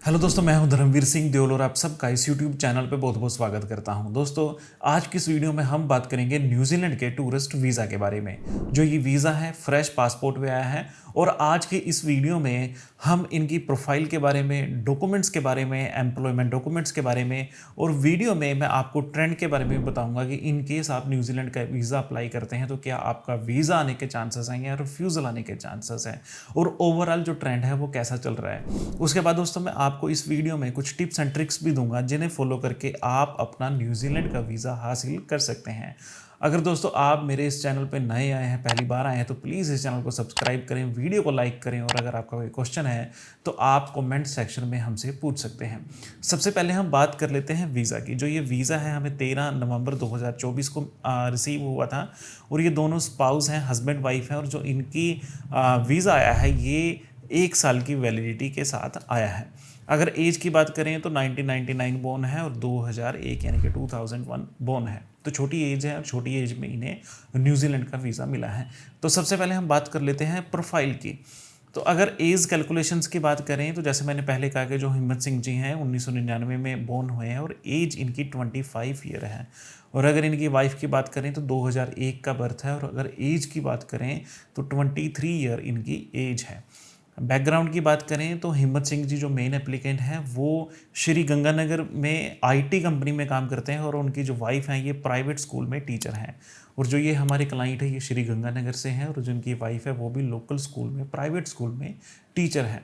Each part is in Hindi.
हेलो दोस्तों, मैं हूं धर्मवीर सिंह देओल और आप सबका इस यूट्यूब चैनल पे बहुत बहुत स्वागत करता हूं। दोस्तों, आज की इस वीडियो में हम बात करेंगे न्यूजीलैंड के टूरिस्ट वीज़ा के बारे में। जो ये वीज़ा है फ्रेश पासपोर्ट पे आया है और आज की इस वीडियो में हम इनकी प्रोफाइल के बारे में, डॉक्यूमेंट्स के बारे में, एम्प्लॉयमेंट डॉक्यूमेंट्स के बारे में और वीडियो में मैं आपको ट्रेंड के बारे में बताऊंगा कि इन केस आप न्यूजीलैंड का वीज़ा अप्लाई करते हैं तो क्या आपका वीज़ा आने के चांसेस हैं या रिफ्यूज़ल आने के चांसेस हैं और ओवरऑल जो ट्रेंड है वो कैसा चल रहा है। उसके बाद दोस्तों मैं आपको इस वीडियो में कुछ टिप्स एंड ट्रिक्स भी दूंगा जिन्हें फॉलो करके आप अपना न्यूजीलैंड का वीज़ा हासिल कर सकते हैं। अगर दोस्तों आप मेरे इस चैनल पर नए आए हैं, पहली बार आए हैं, तो प्लीज़ इस चैनल को सब्सक्राइब करें, वीडियो को लाइक करें और अगर आपका कोई क्वेश्चन है तो आप कमेंट सेक्शन में हमसे पूछ सकते हैं। सबसे पहले हम बात कर लेते हैं वीज़ा की। जो ये वीज़ा है हमें 13 नवंबर 2024 को रिसीव हुआ था और ये दोनों स्पाउस हैं, हस्बैंड वाइफ हैं और जो इनकी वीज़ा आया है ये 1 साल की वैलिडिटी के साथ आया है। अगर एज की बात करें तो 1999 बोर्न है और 2001 यानी कि 2001 बोर्न है, तो छोटी एज है और छोटी एज में इन्हें न्यूजीलैंड का वीज़ा मिला है। तो सबसे पहले हम बात कर लेते हैं प्रोफाइल की। तो अगर एज कैलकुलेशंस की बात करें तो जैसे मैंने पहले कहा कि जो हिम्मत सिंह जी हैं 1999 में बोर्न हुए हैं और एज इनकी 25 ईयर है। और अगर इनकी वाइफ की बात करें तो 2001 का बर्थ है और अगर एज की बात करें तो 23 ईयर इनकी एज है। बैकग्राउंड की बात करें तो हिम्मत सिंह जी जो मेन एप्लीकेंट हैं वो श्री गंगानगर में आईटी कंपनी में काम करते हैं और उनकी जो वाइफ हैं ये प्राइवेट स्कूल में टीचर हैं। और जो ये हमारे क्लाइंट है ये श्री गंगानगर से हैं और जो इनकी वाइफ है वो भी लोकल स्कूल में, प्राइवेट स्कूल में टीचर हैं।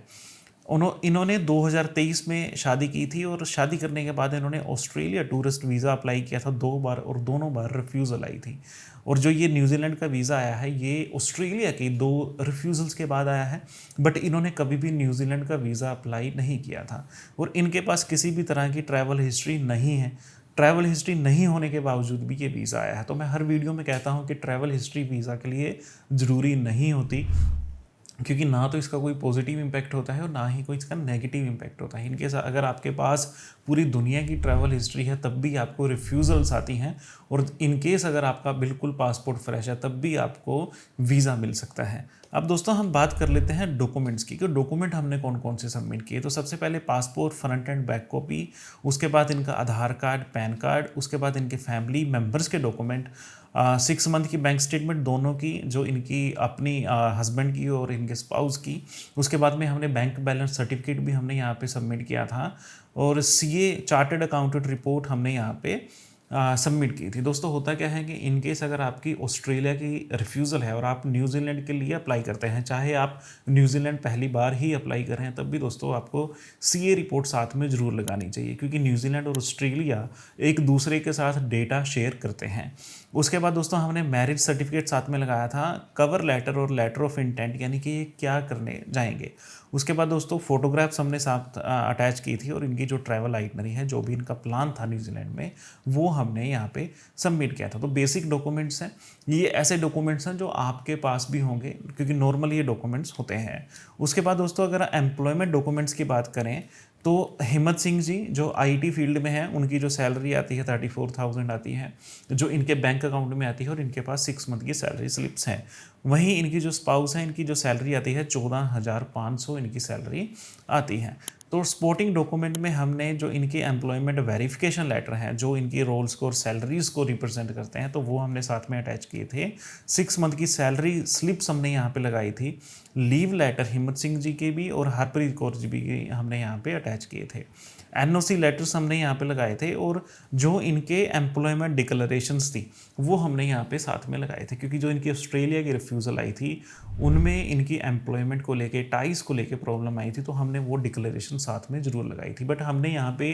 इन्होंने 2023 में शादी की थी और शादी करने के बाद इन्होंने ऑस्ट्रेलिया टूरिस्ट वीज़ा अप्लाई किया था 2 बार और दोनों बार रिफ्यूज़ल आई थी। और जो ये न्यूजीलैंड का वीज़ा आया है ये ऑस्ट्रेलिया की 2 रिफ्यूज़ल्स के बाद आया है, बट इन्होंने कभी भी न्यूजीलैंड का वीज़ा अप्लाई नहीं किया था और इनके पास किसी भी तरह की ट्रैवल हिस्ट्री नहीं है। ट्रैवल हिस्ट्री नहीं होने के बावजूद भी ये वीज़ा आया है। तो मैं हर वीडियो में कहता हूँ कि ट्रैवल हिस्ट्री वीज़ा के लिए ज़रूरी नहीं होती, क्योंकि ना तो इसका कोई पॉजिटिव इम्पैक्ट होता है और ना ही कोई इसका नेगेटिव इम्पैक्ट होता है। इनकेस अगर आपके पास पूरी दुनिया की ट्रैवल हिस्ट्री है तब भी आपको रिफ्यूज़ल्स आती हैं और इनकेस अगर आपका बिल्कुल पासपोर्ट फ्रेश है तब भी आपको वीज़ा मिल सकता है। अब दोस्तों हम बात कर लेते हैं डॉक्यूमेंट्स की कि डॉक्यूमेंट हमने कौन कौन से सबमिट किए। तो सबसे पहले passport front end back copy, उसके बाद इनका आधार कार्ड, पैन कार्ड, उसके बाद इनके फैमिली मेम्बर्स के डॉक्यूमेंट, 6 मंथ की बैंक स्टेटमेंट दोनों की, जो इनकी अपनी हस्बैंड की और इनके स्पाउस की। उसके बाद में हमने बैंक बैलेंस सर्टिफिकेट भी हमने यहाँ पे सबमिट किया था और सीए चार्टर्ड अकाउंटेंट रिपोर्ट हमने यहाँ पे सबमिट की थी। दोस्तों होता क्या है कि इनकेस अगर आपकी ऑस्ट्रेलिया की रिफ्यूज़ल है और आप न्यूजीलैंड के लिए अप्लाई करते हैं, चाहे आप न्यूजीलैंड पहली बार ही अप्लाई कर रहे हैं, तब भी दोस्तों आपको सीए रिपोर्ट साथ में ज़रूर लगानी चाहिए, क्योंकि न्यूजीलैंड और ऑस्ट्रेलिया एक दूसरे के साथ डेटा शेयर करते हैं। उसके बाद दोस्तों हमने मैरिज सर्टिफिकेट साथ में लगाया था, कवर लेटर और लेटर ऑफ इंटेंट, यानी कि ये क्या करने जाएंगे। उसके बाद दोस्तों फोटोग्राफ्स हमने साथ अटैच की थी और इनकी जो ट्रैवल आइटनरी है, जो भी इनका प्लान था न्यूजीलैंड में, वो हमने यहाँ पे सबमिट किया था। तो बेसिक डॉक्यूमेंट्स हैं ये, ऐसे डॉक्यूमेंट्स हैं जो आपके पास भी होंगे क्योंकि नॉर्मली ये डॉक्यूमेंट्स होते हैं। उसके बाद दोस्तों अगर एम्प्लॉयमेंट डॉक्यूमेंट्स की बात करें तो हिम्मत सिंह जी जो आईटी फील्ड में है उनकी जो सैलरी आती है 34,000 आती है, जो इनके बैंक अकाउंट में आती है और इनके पास 6 मंथ की सैलरी स्लिप्स हैं। वहीं इनकी जो स्पाउस है इनकी जो सैलरी आती है 14,500 इनकी सैलरी आती है। तो सपोर्टिंग डॉक्यूमेंट में हमने जो इनके एम्प्लॉयमेंट वेरिफिकेशन लेटर हैं जो इनकी रोल्स को और सैलरीज़ को रिप्रेजेंट करते हैं, तो वो हमने साथ में अटैच किए थे। 6 मंथ की सैलरी स्लिप्स हमने यहाँ पे लगाई थी। लीव लेटर हिम्मत सिंह जी के भी और हरप्रीत कौर जी भी के हमने यहाँ पे अटैच किए थे। एनओसी लेटर्स हमने यहाँ पे लगाए थे और जो इनके एम्प्लॉयमेंट डिक्लेरेशंस थी वो हमने यहाँ पे साथ में लगाए थे, क्योंकि जो इनकी ऑस्ट्रेलिया की रिफ्यूज़ल आई थी उनमें इनकी एम्प्लॉयमेंट को लेके, टाइस को लेके प्रॉब्लम आई थी, तो हमने वो डिक्लेरेशन साथ में ज़रूर लगाई थी। बट हमने यहाँ पे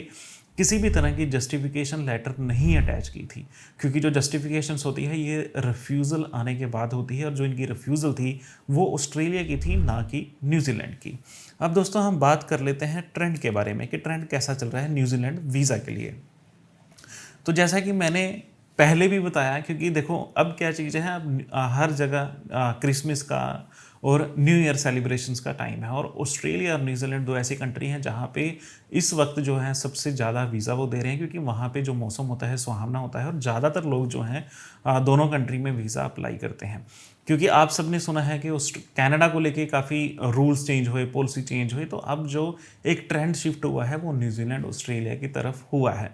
किसी भी तरह की जस्टिफिकेशन लेटर नहीं अटैच की थी, क्योंकि जो जस्टिफिकेशंस होती है ये रिफ्यूज़ल आने के बाद होती है और जो इनकी रिफ्यूज़ल थी वो ऑस्ट्रेलिया की थी, ना कि न्यूजीलैंड की। अब दोस्तों हम बात कर लेते हैं ट्रेंड के बारे में कि ट्रेंड कैसा चल रहा है न्यूजीलैंड वीज़ा के लिए। तो जैसा कि मैंने पहले भी बताया, क्योंकि देखो अब क्या चीज़ें हैं, अब हर जगह क्रिसमस का और न्यू ईयर सेलिब्रेशंस का टाइम है और ऑस्ट्रेलिया और न्यूजीलैंड 2 ऐसी कंट्री हैं जहाँ पे इस वक्त जो है सबसे ज़्यादा वीज़ा वो दे रहे हैं, क्योंकि वहाँ पे जो मौसम होता है सुहावना होता है और ज़्यादातर लोग जो हैं दोनों कंट्री में वीज़ा अप्लाई करते हैं। क्योंकि आप सबने सुना है कि उस कनाडा को लेके काफ़ी रूल्स चेंज हुए, पॉलिसी चेंज हुई, तो अब जो एक ट्रेंड शिफ्ट हुआ है वो न्यूजीलैंड ऑस्ट्रेलिया की तरफ हुआ है।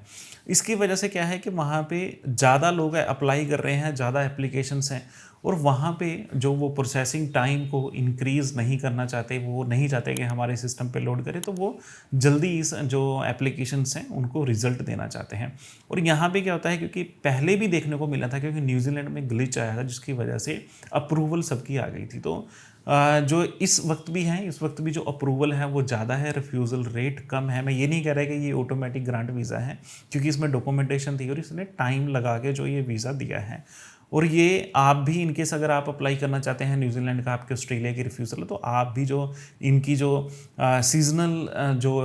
इसकी वजह से क्या है कि वहाँ पे ज़्यादा लोग अप्लाई कर रहे हैं, ज़्यादा एप्लीकेशंस हैं, और वहाँ पे जो वो प्रोसेसिंग टाइम को इंक्रीज़ नहीं करना चाहते, वो नहीं चाहते कि हमारे सिस्टम पे लोड करें, तो वो जल्दी इस जो एप्लीकेशंस हैं उनको रिजल्ट देना चाहते हैं। और यहाँ पे क्या होता है, क्योंकि पहले भी देखने को मिला था, क्योंकि न्यूजीलैंड में ग्लिच आया था जिसकी वजह से अप्रूवल सबकी आ गई थी। तो जो इस वक्त भी है, इस वक्त भी जो अप्रूवल है वो ज़्यादा है, रिफ्यूज़ल रेट कम है। मैं ये नहीं कह रहा कि ये ऑटोमेटिक ग्रांट वीज़ा है, क्योंकि इसमें डॉक्यूमेंटेशन थी और इसने टाइम लगा के जो ये वीज़ा दिया है। और ये आप भी इनकेस अगर आप अप्लाई करना चाहते हैं न्यूजीलैंड का, आपके ऑस्ट्रेलिया की रिफ्यूज़ल है, तो आप भी जो इनकी जो सीजनल जो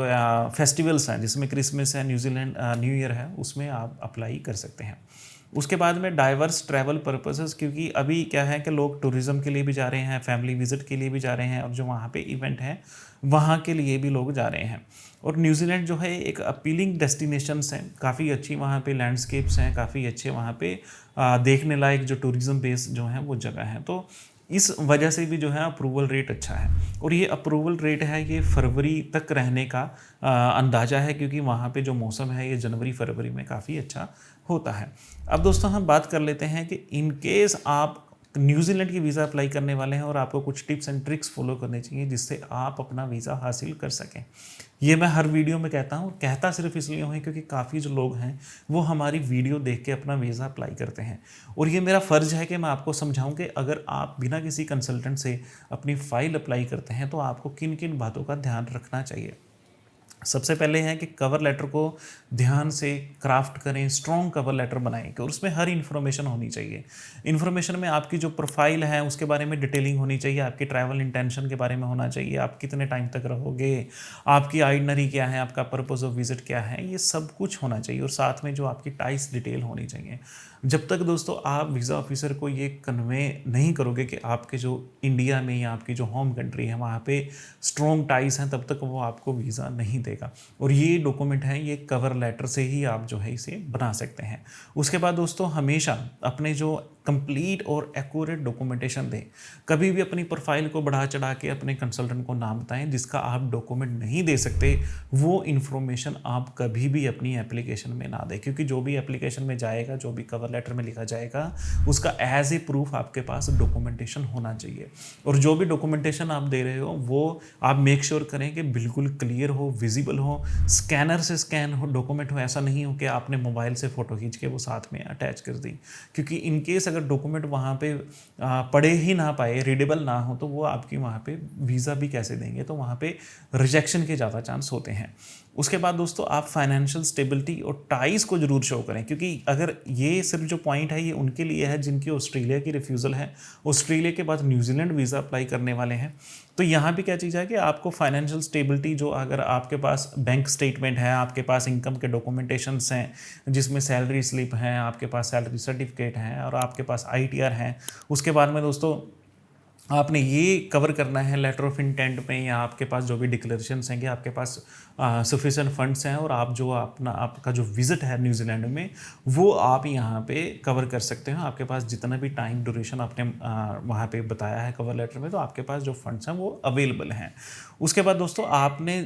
फेस्टिवल्स हैं, जिसमें क्रिसमस है, न्यूजीलैंड न्यू ईयर है, उसमें आप अप्लाई कर सकते हैं। उसके बाद में डाइवर्स ट्रैवल पर्पसेस, क्योंकि अभी क्या है कि लोग टूरिज़्म के लिए भी जा रहे हैं, फैमिली विजिट के लिए भी जा रहे हैं, और जो वहाँ पे इवेंट है वहाँ के लिए भी लोग जा रहे हैं। और न्यूजीलैंड जो है एक अपीलिंग डेस्टिनेशंस हैं, काफ़ी अच्छी वहाँ पे लैंडस्केप्स हैं, काफ़ी अच्छे वहाँ पे देखने लायक जो टूरिज़्म बेस जो है वो जगह है। तो इस वजह से भी जो है अप्रूवल रेट अच्छा है। और ये अप्रूवल रेट है, ये फरवरी तक रहने का अंदाज़ा है, क्योंकि वहाँ पे जो मौसम है ये जनवरी फरवरी में काफ़ी अच्छा होता है। अब दोस्तों हम बात कर लेते हैं कि इन केस आप न्यूजीलैंड की वीज़ा अप्लाई करने वाले हैं और आपको कुछ टिप्स एंड ट्रिक्स फॉलो करने चाहिए जिससे आप अपना वीज़ा हासिल कर सकें। ये मैं हर वीडियो में कहता हूँ, कहता सिर्फ इसलिए हूँ क्योंकि काफ़ी जो लोग हैं वो हमारी वीडियो देख के अपना वीज़ा अप्लाई करते हैं, और ये मेरा फ़र्ज़ है कि मैं आपको समझाऊँ कि अगर आप बिना किसी कंसल्टेंट से अपनी फ़ाइल अप्लाई करते हैं तो आपको किन किन बातों का ध्यान रखना चाहिए। सबसे पहले है कि कवर लेटर को ध्यान से क्राफ्ट करें, स्ट्रॉन्ग कवर लेटर बनाएं कि उसमें हर इन्फॉर्मेशन होनी चाहिए। इन्फॉर्मेशन में आपकी जो प्रोफाइल है उसके बारे में डिटेलिंग होनी चाहिए, आपकी ट्रैवल इंटेंशन के बारे में होना चाहिए, आप कितने टाइम तक रहोगे, आपकी आइडनरी क्या है, आपका पर्पज़ ऑफ विजिट क्या है, ये सब कुछ होना चाहिए। और साथ में जो आपकी टाइस डिटेल होनी चाहिए। जब तक दोस्तों आप वीज़ा ऑफिसर को ये कन्वे नहीं करोगे कि आपके जो इंडिया में या आपकी जो होम कंट्री है वहाँ पे स्ट्रॉन्ग टाइज हैं, तब तक वो आपको वीज़ा नहीं देगा। और ये डॉक्यूमेंट है, ये कवर लेटर से ही आप जो है इसे बना सकते हैं। उसके बाद दोस्तों हमेशा अपने जो कंप्लीट और एक्यूरेट डॉक्यूमेंटेशन दें। कभी भी अपनी प्रोफाइल को बढ़ा चढ़ा के अपने कंसल्टेंट को ना बताएं जिसका आप डॉक्यूमेंट नहीं दे सकते। वो इन्फॉर्मेशन आप कभी भी अपनी एप्लीकेशन में ना दें, क्योंकि जो भी एप्लीकेशन में जाएगा, जो भी कवर लेटर में लिखा जाएगा, उसका एज ए प्रूफ आपके पास डॉक्यूमेंटेशन होना चाहिए। और जो भी डॉक्यूमेंटेशन आप दे रहे हो वो आप मेक श्योर करें कि बिल्कुल क्लियर हो, विजिबल हो, स्कैनर से स्कैन हो डॉक्यूमेंट हो। ऐसा नहीं हो कि आपने मोबाइल से फ़ोटो खींच के वो साथ में अटैच कर दी, क्योंकि इनकेस अगर डॉक्यूमेंट वहाँ पे पढ़े ही ना पाए, रीडेबल ना हो, तो वो आपकी वहाँ पे वीज़ा भी कैसे देंगे, तो वहाँ पे रिजेक्शन के ज़्यादा चांस होते हैं। उसके बाद दोस्तों आप फाइनेंशियल स्टेबिलिटी और टाइज को जरूर शो करें, क्योंकि अगर ये सिर्फ जो पॉइंट है ये उनके लिए है जिनकी ऑस्ट्रेलिया की रिफ्यूज़ल है, ऑस्ट्रेलिया के बाद न्यूजीलैंड वीज़ा अप्लाई करने वाले हैं। तो यहाँ भी क्या चीज़ है कि आपको फाइनेंशियल स्टेबिलिटी, जो अगर आपके पास बैंक स्टेटमेंट है, आपके पास इनकम के डॉक्यूमेंटेशंस हैं जिसमें सैलरी स्लिप है, आपके पास सैलरी सर्टिफिकेट है और आपके पास ITR है। उसके बाद में दोस्तों आपने ये कवर करना है लेटर ऑफ इंटेंट में, या आपके पास जो भी डिक्लेरेशंस हैं कि आपके पास सफिशिएंट फंड्स हैं, और आप जो आपका जो विज़िट है न्यूजीलैंड में वो आप यहाँ पे कवर कर सकते हो। आपके पास जितना भी टाइम ड्यूरेशन आपने वहाँ पे बताया है कवर लेटर में, तो आपके पास जो फंड्स हैं वो अवेलेबल हैं। उसके बाद दोस्तों आपने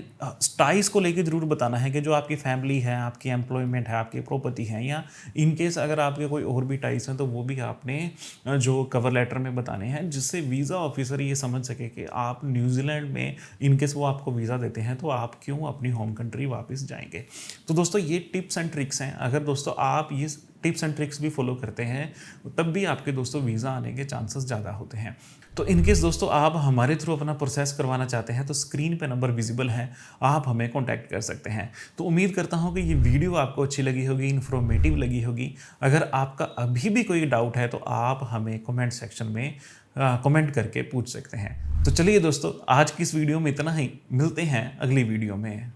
टाइस को लेके ज़रूर बताना है कि जो आपकी फैमिली है, आपकी एम्प्लॉयमेंट है, आपकी प्रॉपर्टी है, या इनकेस अगर आपके कोई और भी टाइस हैं तो वो भी आपने जो कवर लेटर में बताने हैं, जिससे वीज़ा ऑफिसर ये समझ सके कि आप न्यूजीलैंड में इनकेस वो आपको वीज़ा देते हैं तो आप क्यों अपनी होम कंट्री वापस जाएंगे। तो दोस्तों ये टिप्स एंड ट्रिक्स हैं। अगर दोस्तों आप ये टिप्स एंड ट्रिक्स भी फॉलो करते हैं तब भी आपके दोस्तों वीज़ा आने के चांसेस ज़्यादा होते हैं। तो इनकेस दोस्तों आप हमारे थ्रू अपना प्रोसेस करवाना चाहते हैं तो स्क्रीन पे नंबर विजिबल है, आप हमें कांटेक्ट कर सकते हैं। तो उम्मीद करता हूँ कि ये वीडियो आपको अच्छी लगी होगी, इन्फॉर्मेटिव लगी होगी। अगर आपका अभी भी कोई डाउट है तो आप हमें कमेंट सेक्शन में कमेंट करके पूछ सकते हैं। तो चलिए दोस्तों, आज की इस वीडियो में इतना ही, मिलते हैं अगली वीडियो में।